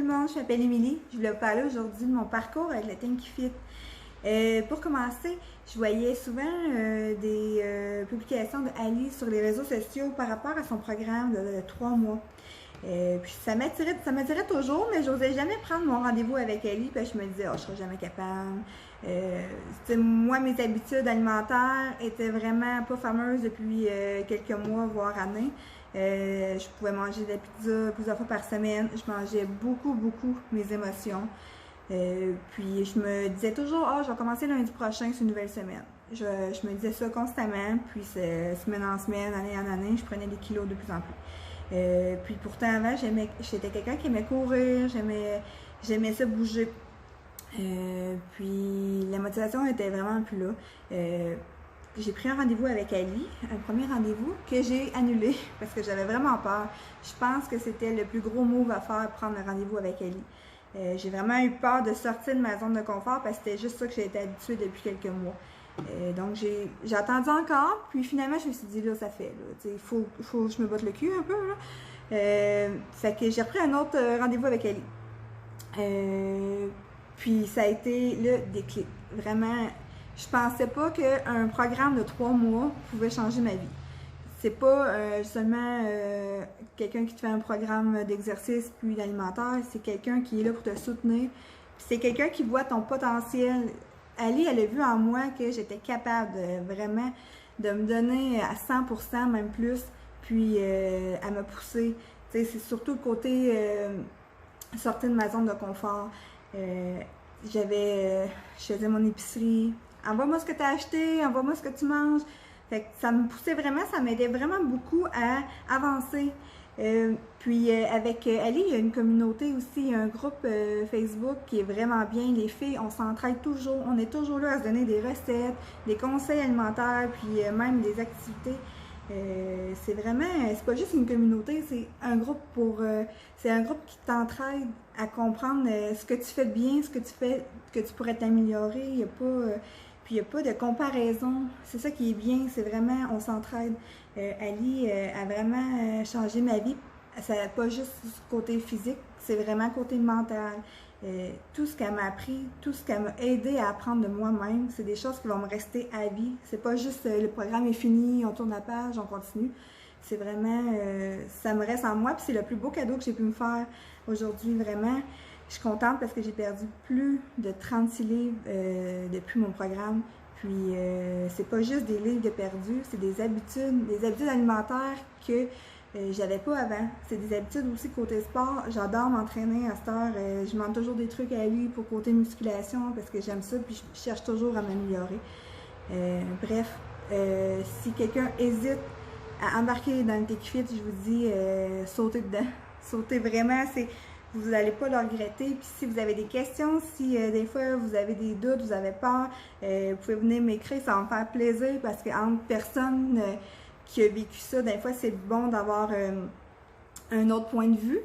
Tout le monde, je m'appelle Émilie. Je voulais vous parler aujourd'hui de mon parcours avec le Think Fit. Pour commencer, je voyais souvent des publications de Ali sur les réseaux sociaux par rapport à son programme de 3 mois. Puis ça m'attirait toujours, mais j'osais jamais prendre mon rendez-vous avec Ali, puis je me disais, oh, je serais jamais capable. Moi, mes habitudes alimentaires étaient vraiment pas fameuses depuis quelques mois, voire années. Je pouvais manger de la pizza plusieurs fois par semaine. Je mangeais beaucoup mes émotions. Puis je me disais toujours, je vais commencer lundi prochain, c'est une nouvelle semaine. Je me disais ça constamment, puis semaine en semaine, année en année, je prenais des kilos de plus en plus. Puis pourtant avant, j'étais quelqu'un qui aimait courir, j'aimais ça bouger. Puis la motivation était vraiment plus là. J'ai pris un rendez-vous avec Ali, un premier rendez-vous que j'ai annulé parce que j'avais vraiment peur. Je pense que c'était le plus gros move à faire, prendre un rendez-vous avec Ali. J'ai vraiment eu peur de sortir de ma zone de confort parce que c'était juste ça que j'ai été habituée depuis quelques mois. Donc j'ai attendu encore, puis finalement je me suis dit là ça fait, il faut que je me botte le cul un peu là. Fait que j'ai repris un autre rendez-vous avec Ali. Puis ça a été le déclic. Vraiment, je pensais pas qu'un programme de 3 mois pouvait changer ma vie. C'est pas seulement quelqu'un qui te fait un programme d'exercice puis d'alimentaire, c'est quelqu'un qui est là pour te soutenir. Puis c'est quelqu'un qui voit ton potentiel. Ali, elle a vu en moi que j'étais capable vraiment de me donner à 100%, même plus, puis à me pousser. C'est surtout le côté sortir de ma zone de confort. Je faisais mon épicerie. Envoie-moi ce que tu as acheté, envoie-moi ce que tu manges. Fait que ça me poussait vraiment, ça m'aidait vraiment beaucoup à avancer. Puis avec Ali, il y a une communauté aussi, un groupe Facebook qui est vraiment bien. Les filles, on s'entraide toujours, on est toujours là à se donner des recettes, des conseils alimentaires, puis même des activités. C'est pas juste une communauté, c'est un groupe c'est un groupe qui t'entraide à comprendre ce que tu fais de bien, ce que tu fais, que tu pourrais t'améliorer. Puis il n'y a pas de comparaison. C'est ça qui est bien, c'est vraiment, on s'entraide. Ali a vraiment changé ma vie. Ça n'a pas juste côté physique, c'est vraiment côté mental. Tout ce qu'elle m'a appris, tout ce qu'elle m'a aidé à apprendre de moi-même, c'est des choses qui vont me rester à vie. C'est pas juste le programme est fini, on tourne la page, on continue. C'est vraiment, ça me reste en moi, puis c'est le plus beau cadeau que j'ai pu me faire aujourd'hui, vraiment. Je suis contente parce que j'ai perdu plus de 36 livres depuis mon programme. Puis c'est pas juste des livres de perdus, c'est des habitudes alimentaires que j'avais pas avant. C'est des habitudes aussi côté sport. J'adore m'entraîner à cette heure. Je demande toujours des trucs à lui pour côté musculation parce que j'aime ça, puis je cherche toujours à m'améliorer. Bref, si quelqu'un hésite à embarquer dans le Think Fit, je vous dis, sautez dedans. Sautez vraiment, vous n'allez pas le regretter. Puis si vous avez des questions, si des fois vous avez des doutes, vous avez peur, vous pouvez venir m'écrire, ça va me faire plaisir parce qu'entre personnes qui a vécu ça, des fois c'est bon d'avoir un autre point de vue.